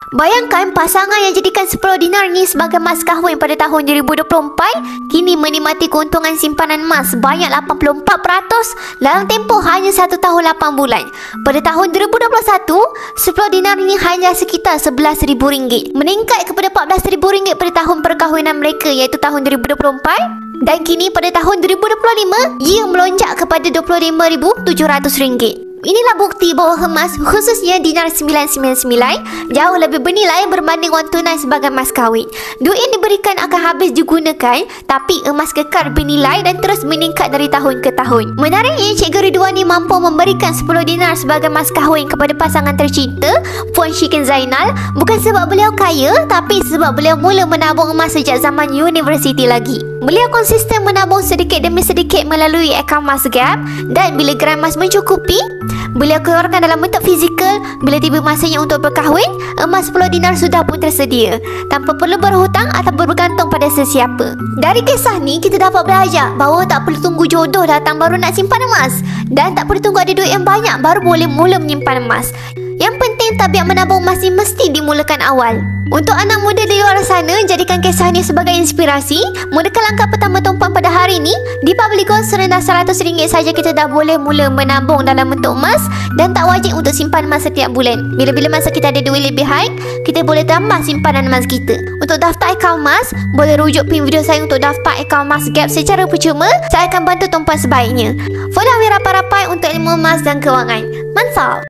Bayangkan pasangan yang jadikan 10 dinar ni sebagai mas kahwin pada tahun 2024 kini menikmati keuntungan simpanan emas sebanyak 84% dalam tempoh hanya 1 tahun 8 bulan. Pada tahun 2021, 10 dinar ini hanya sekitar RM11,000, meningkat kepada RM14,000 pada tahun perkahwinan mereka iaitu tahun 2024, dan kini pada tahun 2025 ia melonjak kepada RM25,700. Inilah bukti bahawa emas, khususnya dinar 999, jauh lebih bernilai berbanding wang tunai sebagai mas kahwin. Duit yang diberikan akan habis digunakan, tapi emas kekal bernilai dan terus meningkat dari tahun ke tahun. Menariknya, Cikgu Ridwan ni mampu memberikan 10 dinar sebagai mas kahwin kepada pasangan tercinta, Puan Syikin Zainal, bukan sebab beliau kaya, tapi sebab beliau mula menabung emas sejak zaman universiti lagi. Beliau konsisten menabung sedikit demi sedikit melalui akaun Masgap, dan bila gram emas mencukupi, beliau keluarkan dalam bentuk fizikal. Bila tiba masanya untuk berkahwin, emas 10 dinar sudah pun tersedia, tanpa perlu berhutang atau bergantung pada sesiapa. Dari kisah ni, kita dapat belajar bahawa tak perlu tunggu jodoh datang baru nak simpan emas, dan tak perlu tunggu ada duit yang banyak baru boleh mula menyimpan emas. Yang penting, tabiat menabung emas ni mesti dimulakan awal. Untuk anak muda di luar sana, jadikan kisah ni sebagai inspirasi. Mulakan langkah pertama tumpuan pada hari ni. Di Public Gold serendah RM100 saja kita dah boleh mula menabung dalam bentuk emas, dan tak wajib untuk simpan emas setiap bulan. Bila-bila masa kita ada duit lebihan, kita boleh tambah simpanan emas kita. Untuk daftar akaun emas, boleh rujuk pin video saya untuk daftar akaun Masgap secara percuma. Saya akan bantu tumpuan sebaiknya. Follow kami rapat-rapat untuk ilmu emas dan kewangan. Mantap!